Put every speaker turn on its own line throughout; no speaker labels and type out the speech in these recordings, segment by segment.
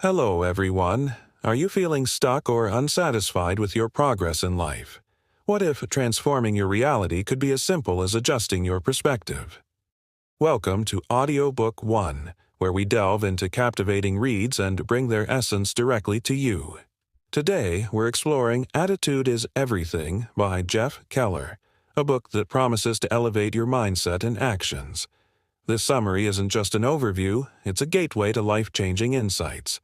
Hello, everyone. Are you feeling stuck or unsatisfied with your progress in life? What if transforming your reality could be as simple as adjusting your perspective? Welcome to Audiobook 1, where we delve into captivating reads and bring their essence directly to you. Today, we're exploring Attitude is Everything by Jeff Keller, a book that promises to elevate your mindset and actions. This summary isn't just an overview, it's a gateway to life-changing insights.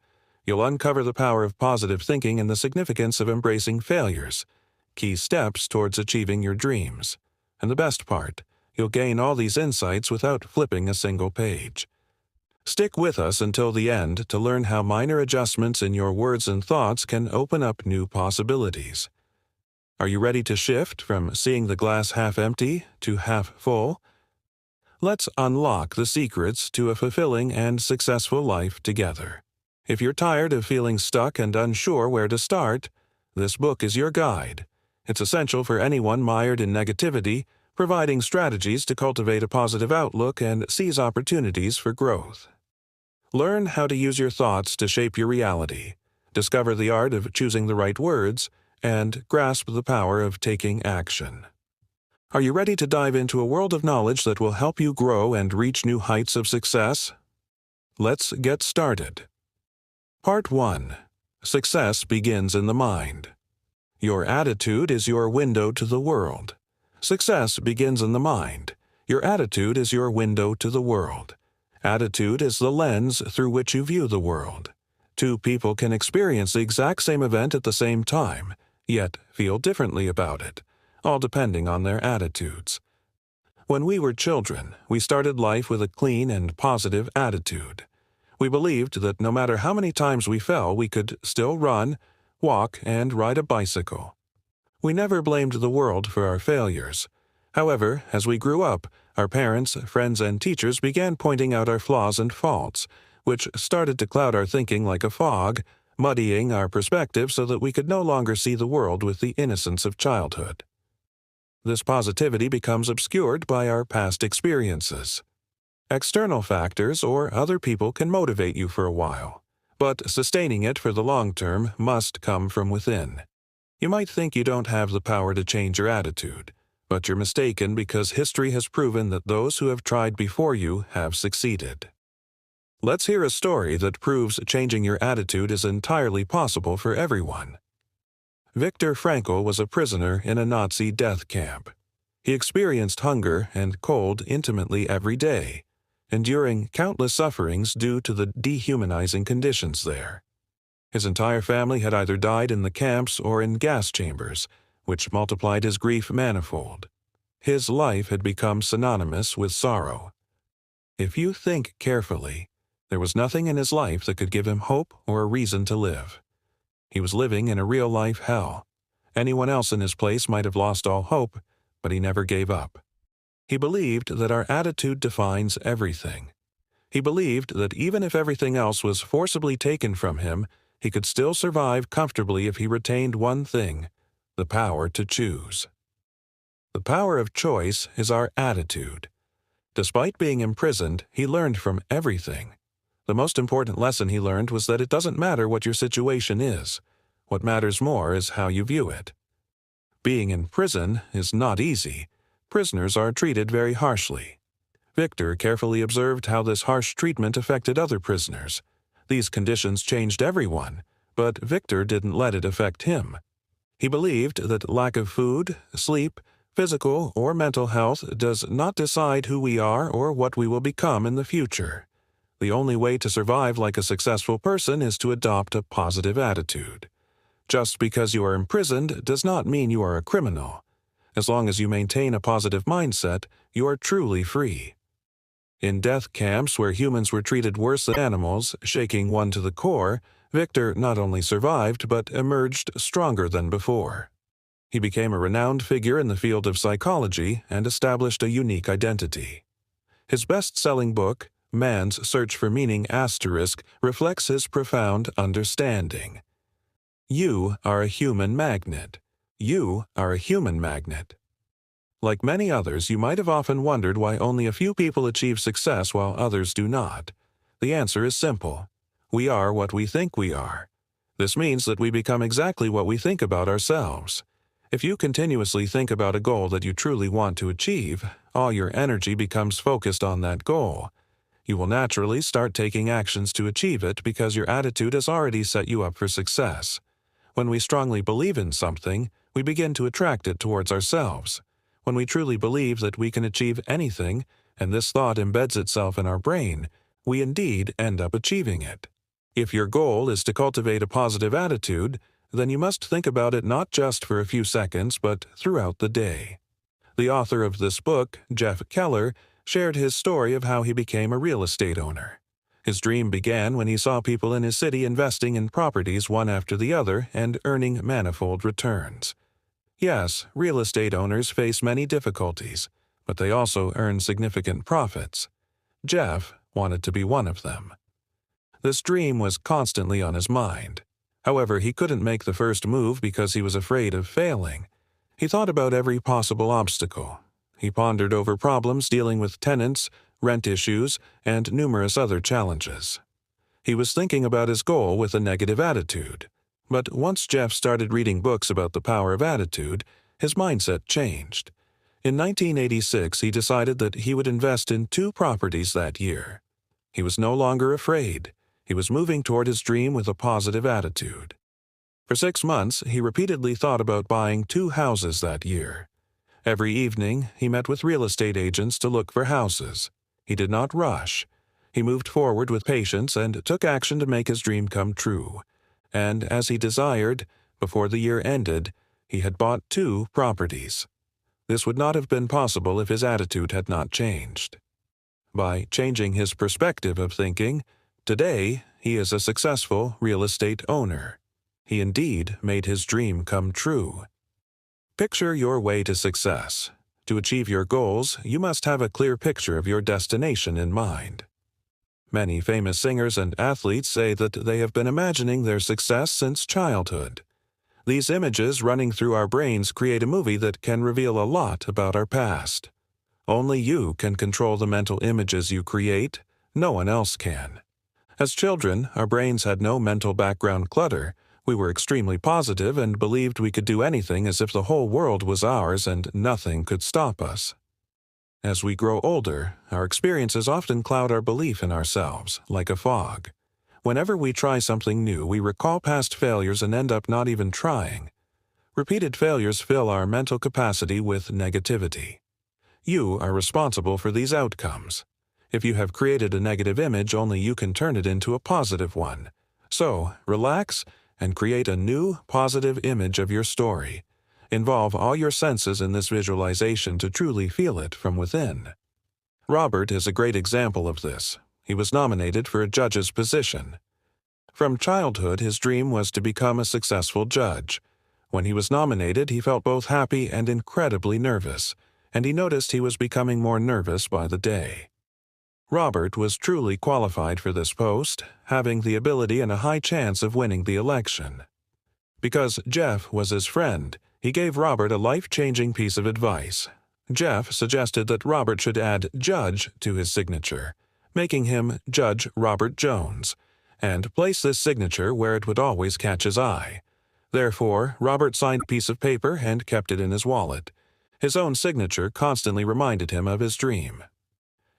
You'll uncover the power of positive thinking and the significance of embracing failures, key steps towards achieving your dreams. And the best part, you'll gain all these insights without flipping a single page. Stick with us until the end to learn how minor adjustments in your words and thoughts can open up new possibilities. Are you ready to shift from seeing the glass half empty to half full? Let's unlock the secrets to a fulfilling and successful life together. If you're tired of feeling stuck and unsure where to start, this book is your guide. It's essential for anyone mired in negativity, providing strategies to cultivate a positive outlook and seize opportunities for growth. Learn how to use your thoughts to shape your reality, discover the art of choosing the right words, and grasp the power of taking action. Are you ready to dive into a world of knowledge that will help you grow and reach new heights of success? Let's get started. Part 1. Success begins in the mind. Your attitude is your window to the world. Success begins in the mind. Your attitude is your window to the world. Attitude is the lens through which you view the world. Two people can experience the exact same event at the same time, yet feel differently about it, all depending on their attitudes. When we were children, we started life with a clean and positive attitude. We believed that no matter how many times we fell, we could still run, walk, and ride a bicycle. We never blamed the world for our failures. However, as we grew up, our parents, friends, and teachers began pointing out our flaws and faults, which started to cloud our thinking like a fog, muddying our perspective so that we could no longer see the world with the innocence of childhood. This positivity becomes obscured by our past experiences. External factors or other people can motivate you for a while, but sustaining it for the long term must come from within. You might think you don't have the power to change your attitude, but you're mistaken because history has proven that those who have tried before you have succeeded. Let's hear a story that proves changing your attitude is entirely possible for everyone. Viktor Frankl was a prisoner in a Nazi death camp. He experienced hunger and cold intimately every day, enduring countless sufferings due to the dehumanizing conditions there. His entire family had either died in the camps or in gas chambers, which multiplied his grief manifold. His life had become synonymous with sorrow. If you think carefully, there was nothing in his life that could give him hope or a reason to live. He was living in a real-life hell. Anyone else in his place might have lost all hope, but he never gave up. He believed that our attitude defines everything. He believed that even if everything else was forcibly taken from him, he could still survive comfortably if he retained one thing: the power to choose. The power of choice is our attitude. Despite being imprisoned, he learned from everything. The most important lesson he learned was that it doesn't matter what your situation is. What matters more is how you view it. Being in prison is not easy. Prisoners are treated very harshly. Victor carefully observed how this harsh treatment affected other prisoners. These conditions changed everyone, but Victor didn't let it affect him. He believed that lack of food, sleep, physical or mental health does not decide who we are or what we will become in the future. The only way to survive like a successful person is to adopt a positive attitude. Just because you are imprisoned does not mean you are a criminal. As long as you maintain a positive mindset, you are truly free. In death camps where humans were treated worse than animals, shaking one to the core, Victor not only survived but emerged stronger than before. He became a renowned figure in the field of psychology and established a unique identity. His best-selling book, Man's Search for Meaning *, reflects his profound understanding. You are a human magnet. You are a human magnet. Like many others, you might have often wondered why only a few people achieve success while others do not. The answer is simple. We are what we think we are. This means that we become exactly what we think about ourselves. If you continuously think about a goal that you truly want to achieve, all your energy becomes focused on that goal. You will naturally start taking actions to achieve it because your attitude has already set you up for success. When we strongly believe in something, we begin to attract it towards ourselves. When we truly believe that we can achieve anything, and this thought embeds itself in our brain, we indeed end up achieving it. If your goal is to cultivate a positive attitude, then you must think about it not just for a few seconds, but throughout the day. The author of this book, Jeff Keller, shared his story of how he became a real estate owner. His dream began when he saw people in his city investing in properties one after the other and earning manifold returns. Yes, real estate owners face many difficulties, but they also earn significant profits. Jeff wanted to be one of them. This dream was constantly on his mind. However, he couldn't make the first move because he was afraid of failing. He thought about every possible obstacle. He pondered over problems dealing with tenants, rent issues, and numerous other challenges. He was thinking about his goal with a negative attitude. But once Jeff started reading books about the power of attitude, his mindset changed. In 1986, he decided that he would invest in 2 properties that year. He was no longer afraid. He was moving toward his dream with a positive attitude. For 6 months, he repeatedly thought about buying 2 houses that year. Every evening, he met with real estate agents to look for houses. He did not rush. He moved forward with patience and took action to make his dream come true. And as he desired, before the year ended, he had bought 2 properties. This would not have been possible if his attitude had not changed. By changing his perspective of thinking, today he is a successful real estate owner. He indeed made his dream come true. Picture your way to success. To achieve your goals, you must have a clear picture of your destination in mind. Many famous singers and athletes say that they have been imagining their success since childhood. These images running through our brains create a movie that can reveal a lot about our past. Only you can control the mental images you create. No one else can. As children, our brains had no mental background clutter. We were extremely positive and believed we could do anything as if the whole world was ours and nothing could stop us. As we grow older, our experiences often cloud our belief in ourselves, like a fog. Whenever we try something new, we recall past failures and end up not even trying. Repeated failures fill our mental capacity with negativity. You are responsible for these outcomes. If you have created a negative image, only you can turn it into a positive one. So, relax and create a new, positive image of your story. Involve all your senses in this visualization to truly feel it from within. Robert is a great example of this. He was nominated for a judge's position. From childhood, his dream was to become a successful judge. When he was nominated, he felt both happy and incredibly nervous, and he noticed he was becoming more nervous by the day. Robert was truly qualified for this post, having the ability and a high chance of winning the election. Because Jeff was his friend, he gave Robert a life-changing piece of advice. Jeff suggested that Robert should add Judge to his signature, making him Judge Robert Jones, and place this signature where it would always catch his eye. Therefore, Robert signed a piece of paper and kept it in his wallet. His own signature constantly reminded him of his dream.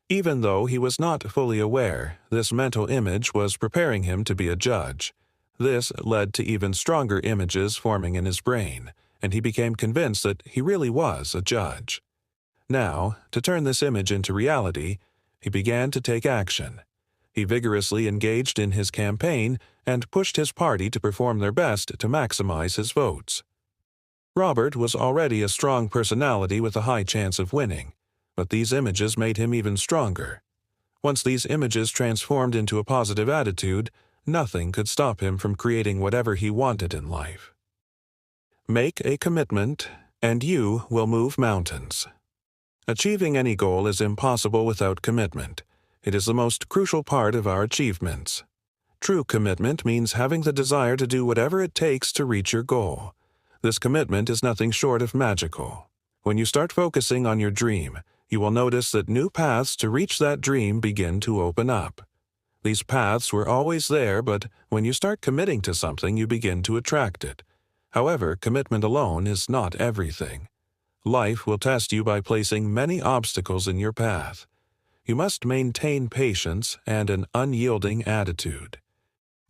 Even though he was not fully aware, this mental image was preparing him to be a judge. This led to even stronger images forming in his brain, and he became convinced that he really was a judge. Now, to turn this image into reality, he began to take action. He vigorously engaged in his campaign and pushed his party to perform their best to maximize his votes. Robert was already a strong personality with a high chance of winning, but these images made him even stronger. Once these images transformed into a positive attitude, nothing could stop him from creating whatever he wanted in life. Make a commitment, and you will move mountains. Achieving any goal is impossible without commitment. It is the most crucial part of our achievements. True commitment means having the desire to do whatever it takes to reach your goal. This commitment is nothing short of magical. When you start focusing on your dream, you will notice that new paths to reach that dream begin to open up. These paths were always there, but when you start committing to something, you begin to attract it. However, commitment alone is not everything. Life will test you by placing many obstacles in your path. You must maintain patience and an unyielding attitude.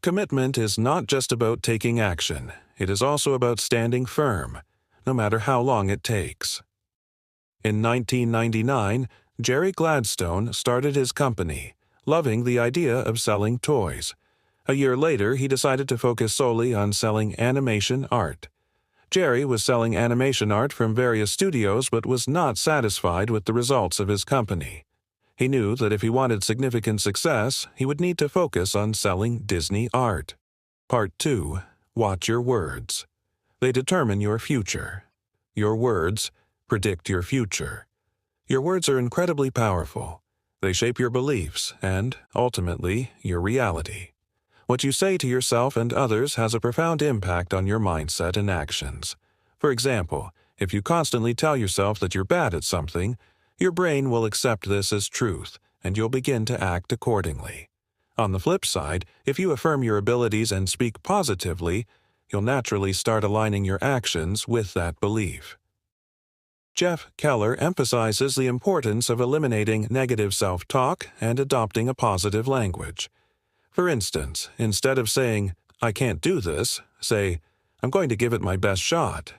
Commitment is not just about taking action. It is also about standing firm, no matter how long it takes. In 1999, Jerry Gladstone started his company, loving the idea of selling toys. A year later, he decided to focus solely on selling animation art. Jerry was selling animation art from various studios but was not satisfied with the results of his company. He knew that if he wanted significant success, he would need to focus on selling Disney art. Part 2. Watch your words. They determine your future. Your words predict your future. Your words are incredibly powerful. They shape your beliefs and, ultimately, your reality. What you say to yourself and others has a profound impact on your mindset and actions. For example, if you constantly tell yourself that you're bad at something, your brain will accept this as truth, and you'll begin to act accordingly. On the flip side, if you affirm your abilities and speak positively, you'll naturally start aligning your actions with that belief. Jeff Keller emphasizes the importance of eliminating negative self-talk and adopting a positive language. For instance, instead of saying, "I can't do this," say, "I'm going to give it my best shot."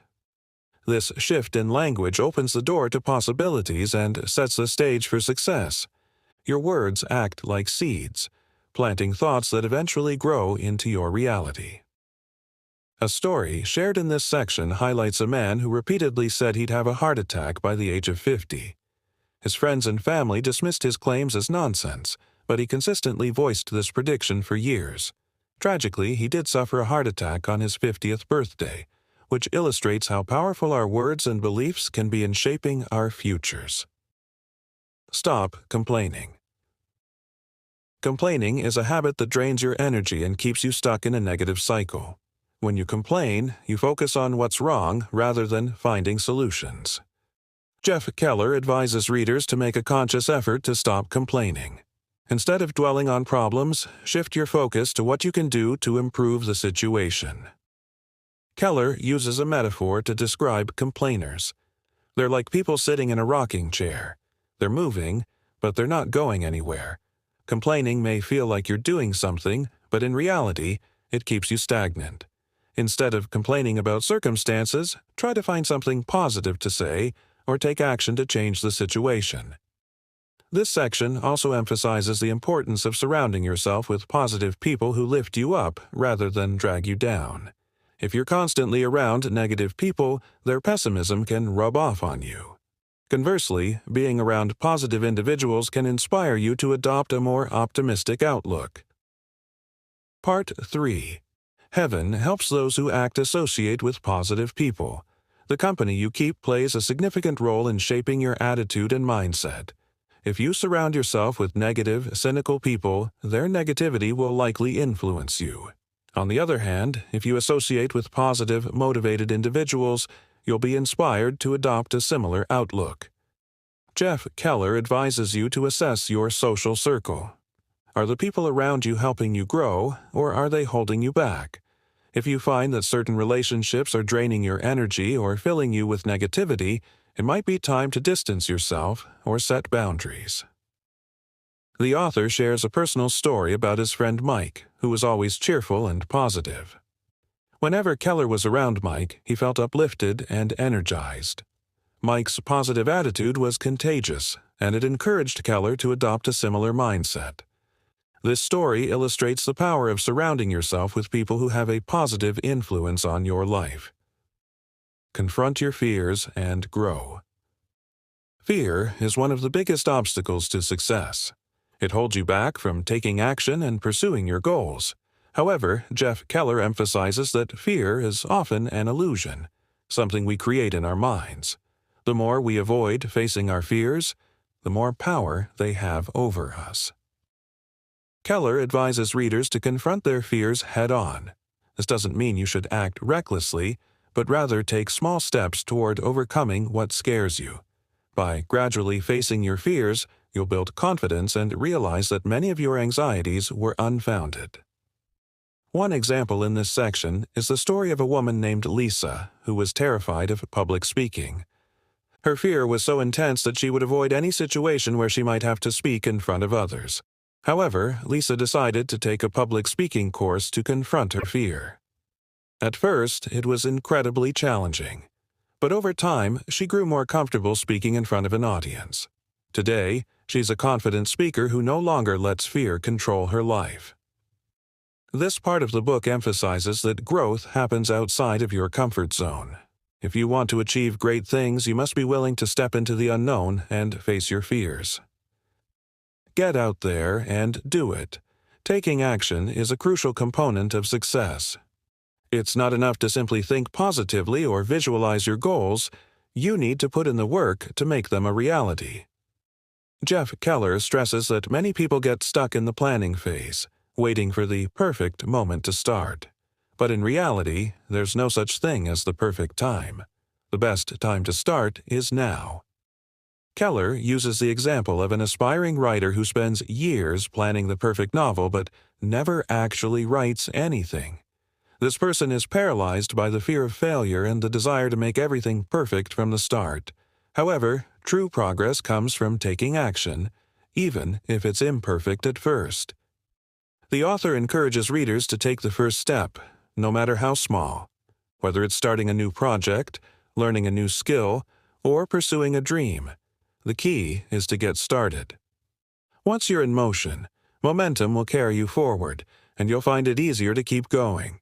This shift in language opens the door to possibilities and sets the stage for success. Your words act like seeds, planting thoughts that eventually grow into your reality. A story shared in this section highlights a man who repeatedly said he'd have a heart attack by the age of 50. His friends and family dismissed his claims as nonsense, but he consistently voiced this prediction for years. Tragically, he did suffer a heart attack on his 50th birthday, which illustrates how powerful our words and beliefs can be in shaping our futures. Stop complaining. Complaining is a habit that drains your energy and keeps you stuck in a negative cycle. When you complain, you focus on what's wrong rather than finding solutions. Jeff Keller advises readers to make a conscious effort to stop complaining. Instead of dwelling on problems, shift your focus to what you can do to improve the situation. Keller uses a metaphor to describe complainers. They're like people sitting in a rocking chair. They're moving, but they're not going anywhere. Complaining may feel like you're doing something, but in reality, it keeps you stagnant. Instead of complaining about circumstances, try to find something positive to say or take action to change the situation. This section also emphasizes the importance of surrounding yourself with positive people who lift you up rather than drag you down. If you're constantly around negative people, their pessimism can rub off on you. Conversely, being around positive individuals can inspire you to adopt a more optimistic outlook. Part 3. Heaven helps those who associate with positive people. The company you keep plays a significant role in shaping your attitude and mindset. If you surround yourself with negative, cynical people, their negativity will likely influence you. On the other hand, if you associate with positive, motivated individuals, you'll be inspired to adopt a similar outlook. Jeff Keller advises you to assess your social circle. Are the people around you helping you grow, or are they holding you back? If you find that certain relationships are draining your energy or filling you with negativity, it might be time to distance yourself or set boundaries. The author shares a personal story about his friend Mike, who was always cheerful and positive. Whenever Keller was around Mike, he felt uplifted and energized. Mike's positive attitude was contagious, and it encouraged Keller to adopt a similar mindset. This story illustrates the power of surrounding yourself with people who have a positive influence on your life. Confront your fears and grow. Fear is one of the biggest obstacles to success. It holds you back from taking action and pursuing your goals. However, Jeff Keller emphasizes that fear is often an illusion, something we create in our minds. The more we avoid facing our fears, the more power they have over us. Keller advises readers to confront their fears head-on. This doesn't mean you should act recklessly, but rather take small steps toward overcoming what scares you. By gradually facing your fears, you'll build confidence and realize that many of your anxieties were unfounded. One example in this section is the story of a woman named Lisa who was terrified of public speaking. Her fear was so intense that she would avoid any situation where she might have to speak in front of others. However, Lisa decided to take a public speaking course to confront her fear. At first, it was incredibly challenging, but over time, she grew more comfortable speaking in front of an audience. Today, she's a confident speaker who no longer lets fear control her life. This part of the book emphasizes that growth happens outside of your comfort zone. If you want to achieve great things, you must be willing to step into the unknown and face your fears. Get out there and do it. Taking action is a crucial component of success. It's not enough to simply think positively or visualize your goals. You need to put in the work to make them a reality. Jeff Keller stresses that many people get stuck in the planning phase, waiting for the perfect moment to start. But in reality, there's no such thing as the perfect time. The best time to start is now. Keller uses the example of an aspiring writer who spends years planning the perfect novel but never actually writes anything. This person is paralyzed by the fear of failure and the desire to make everything perfect from the start. However, true progress comes from taking action, even if it's imperfect at first. The author encourages readers to take the first step, no matter how small, whether it's starting a new project, learning a new skill, or pursuing a dream. The key is to get started. Once you're in motion, momentum will carry you forward, and you'll find it easier to keep going.